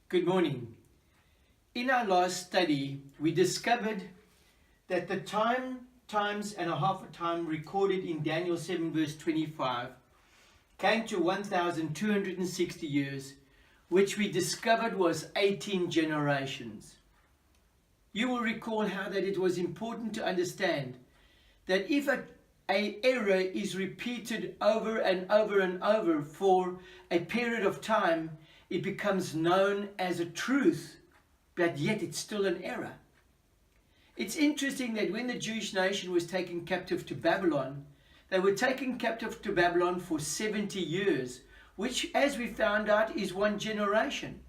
Good morning. In our last study, we discovered that the times and a half of time recorded in Daniel 7 verse 25 came to 1,260 years, which we discovered was 18 generations. You will recall how that it was important to understand that if an error is repeated over and over and over for a period of time, it becomes known as a truth, but yet it's still an error. It's interesting that when the Jewish nation was taken captive to Babylon, they were taken captive to Babylon for 70 years, which, as we found out, is one generation.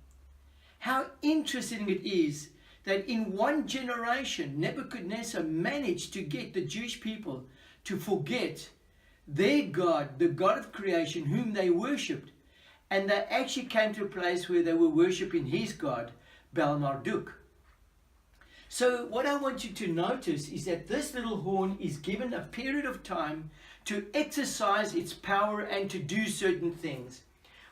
How interesting it is that in one generation, Nebuchadnezzar managed to get the Jewish people to forget their God, the God of creation, whom they worshipped. And they actually came to a place where they were worshipping his God, Baal-Marduk. So what I want you to notice is that this little horn is given a period of time to exercise its power and to do certain things.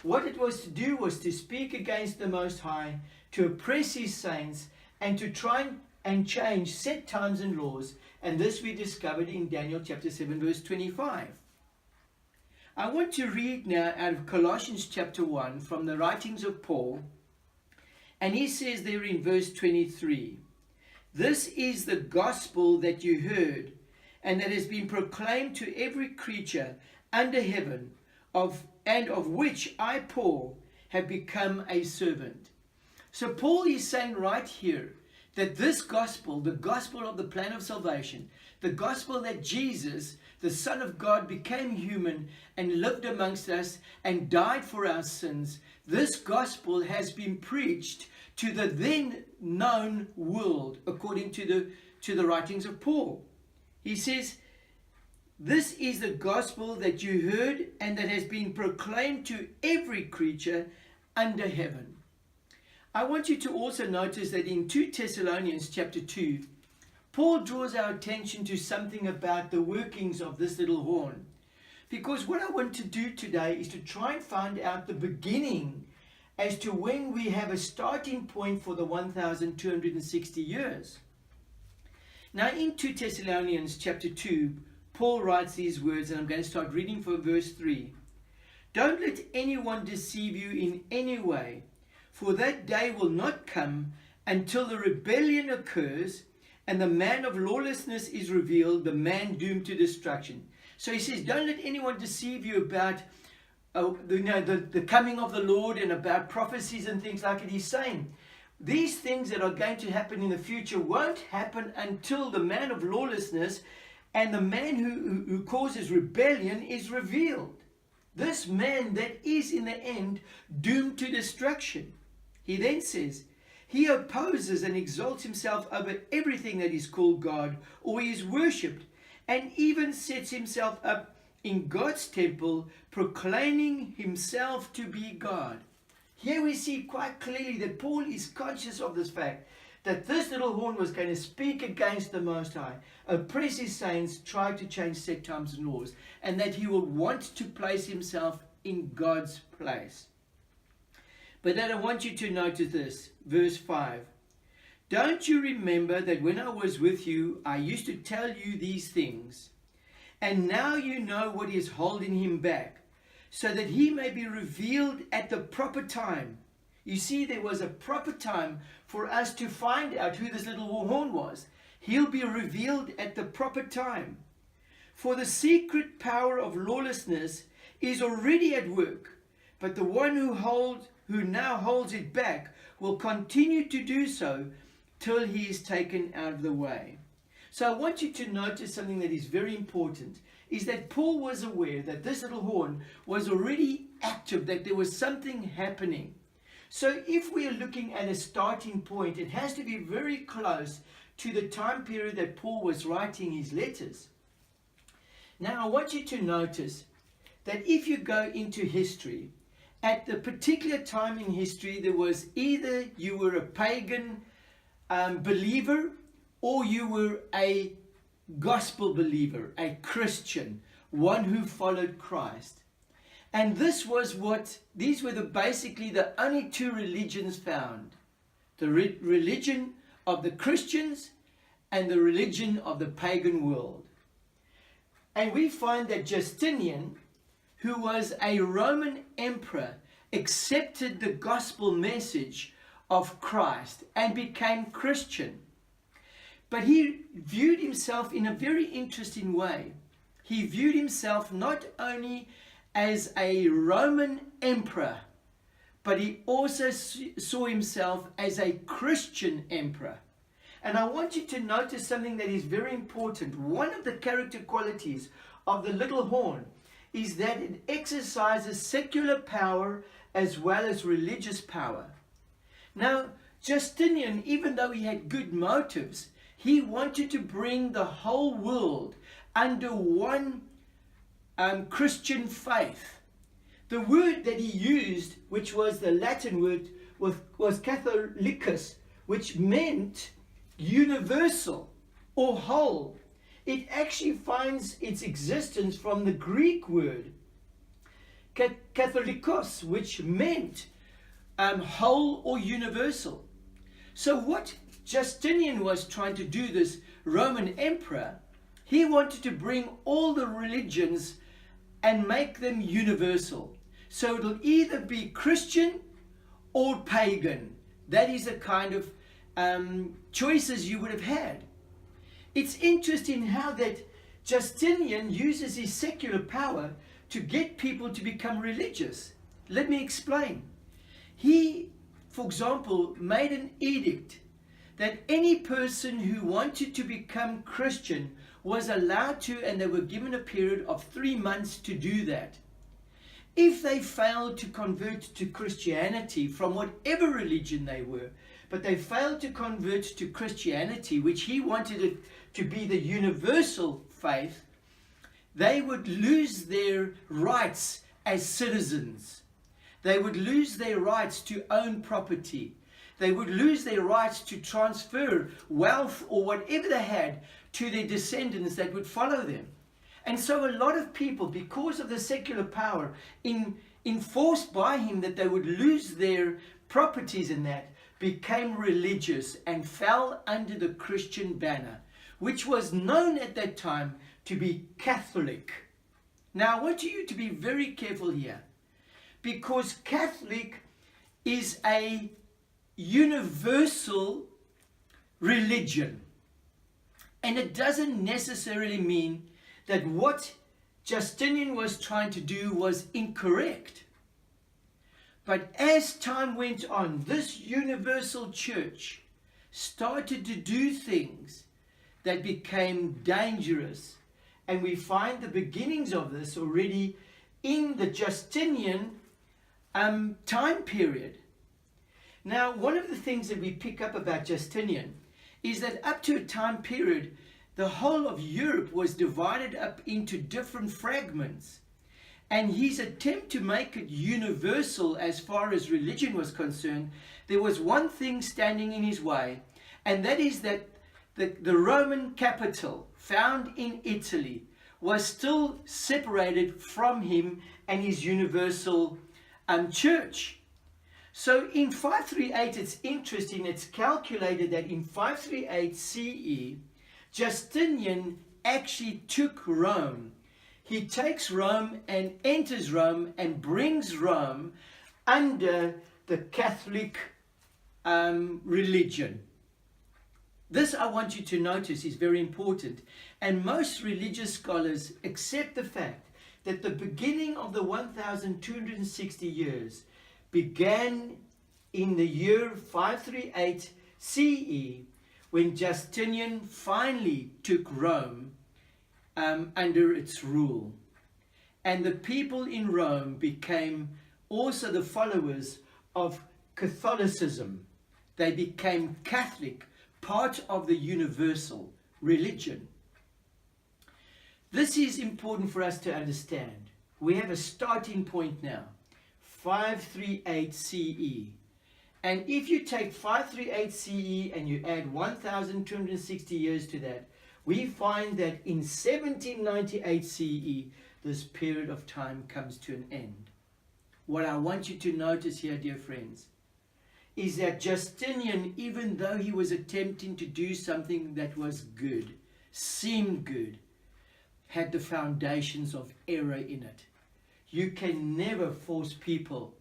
What it was to do was to speak against the Most High, to oppress his saints, and to try and change set times and laws. And this we discovered in Daniel chapter 7 verse 25. I want to read now out of Colossians chapter 1 from the writings of Paul. And he says there in verse 23, "This is the gospel that you heard and that has been proclaimed to every creature under heaven, of which I, Paul, have become a servant." So Paul is saying right here that this gospel, the gospel of the plan of salvation, the gospel that Jesus, the Son of God, became human and lived amongst us and died for our sins, this gospel has been preached to the then known world, according to the writings of Paul. He says, "This is the gospel that you heard and that has been proclaimed to every creature under heaven." I want you to also notice that in 2 Thessalonians chapter 2, Paul draws our attention to something about the workings of this little horn. Because what I want to do today is to try and find out the beginning as to when we have a starting point for the 1,260 years. Now in 2 Thessalonians chapter 2, Paul writes these words, and I'm going to start reading from verse 3. "Don't let anyone deceive you in any way, for that day will not come until the rebellion occurs and the man of lawlessness is revealed, the man doomed to destruction." So he says, don't let anyone deceive you about the coming of the Lord and about prophecies and things like it. He's saying these things that are going to happen in the future won't happen until the man of lawlessness and the man who causes rebellion is revealed. This man that is in the end doomed to destruction. He then says, "He opposes and exalts himself over everything that is called God or is worshipped, and even sets himself up in God's temple, proclaiming himself to be God." Here we see quite clearly that Paul is conscious of this fact, that this little horn was going to speak against the Most High, oppress his saints, try to change set times and laws, and that he will want to place himself in God's place. But then I want you to notice this, verse 5. "Don't you remember that when I was with you, I used to tell you these things? And now you know what is holding him back, so that he may be revealed at the proper time." You see, there was a proper time for us to find out who this little horn was. He'll be revealed at the proper time. "For the secret power of lawlessness is already at work, but the one who now holds it back will continue to do so till he is taken out of the way." So I want you to notice something that is very important, is that Paul was aware that this little horn was already active, that there was something happening. So if we are looking at a starting point, it has to be very close to the time period that Paul was writing his letters. Now I want you to notice that if you go into history, at the particular time in history, there was either you were a pagan believer or you were a gospel believer, a Christian, one who followed Christ. And these were basically the only two religions found. The religion of the Christians and the religion of the pagan world. And we find that Justinian, who was a Roman emperor, accepted the gospel message of Christ and became Christian. But he viewed himself in a very interesting way. He viewed himself not only as a Roman emperor, but he also saw himself as a Christian emperor. And I want you to notice something that is very important. One of the character qualities of the little horn is that it exercises secular power as well as religious power. Now, Justinian, even though he had good motives, he wanted to bring the whole world under one Christian faith. The word that he used, which was the Latin word, was Catholicus, which meant universal or whole. It actually finds its existence from the Greek word Catholicos, which meant whole or universal. So what Justinian was trying to do, this Roman emperor, he wanted to bring all the religions and make them universal. So it'll either be Christian or pagan. That is the kind of choices you would have had. It's interesting how that Justinian uses his secular power to get people to become religious. Let me explain. He, for example, made an edict that any person who wanted to become Christian was allowed to, and they were given a period of 3 months to do that. If they failed to convert to Christianity from whatever religion they were, but they failed to convert to Christianity, which he wanted it to be the universal faith, they would lose their rights as citizens. They would lose their rights to own property. They would lose their rights to transfer wealth or whatever they had to their descendants that would follow them. And so a lot of people, because of the secular power enforced by him that they would lose their properties in that, became religious and fell under the Christian banner, which was known at that time to be Catholic. Now I want you to be very careful here, because Catholic is a universal religion, and it doesn't necessarily mean that what Justinian was trying to do was incorrect. But as time went on, this universal church started to do things that became dangerous. And we find the beginnings of this already in the Justinian time period. Now, one of the things that we pick up about Justinian is that up to a time period, the whole of Europe was divided up into different fragments. And his attempt to make it universal as far as religion was concerned, there was one thing standing in his way, and that is that the Roman capital, found in Italy, was still separated from him and his universal church. So in 538, it's interesting, it's calculated that in 538 CE, Justinian actually took Rome. He takes Rome and enters Rome and brings Rome under the Catholic religion. This, I want you to notice, is very important. And most religious scholars accept the fact that the beginning of the 1260 years began in the year 538 CE, when Justinian finally took Rome under its rule. And the people in Rome became also the followers of Catholicism. They became Catholic, part of the universal religion. This is important for us to understand. We have a starting point now, 538 CE. And if you take 538 CE and you add 1260 years to that, we find that in 1798 CE, this period of time comes to an end. What I want you to notice here, dear friends, is that Justinian, even though he was attempting to do something that was good, seemed good, had the foundations of error in it. You can never force people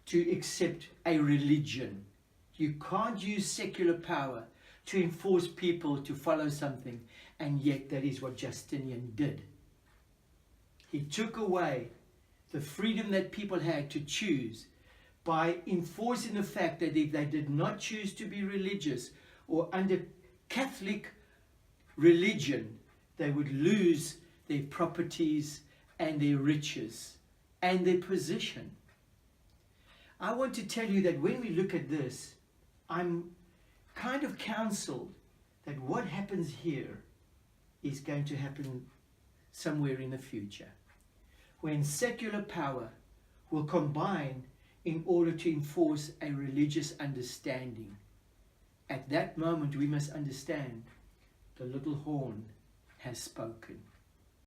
to accept a religion. You can't use secular power to enforce people to follow something, and yet that is what Justinian did. He took away the freedom that people had to choose by enforcing the fact that if they did not choose to be religious or under Catholic religion, they would lose their properties and their riches and their position. I want to tell you that when we look at this, I'm kind of counseled that what happens here is going to happen somewhere in the future, when secular power will combine in order to enforce a religious understanding. At that moment, we must understand the little horn has spoken.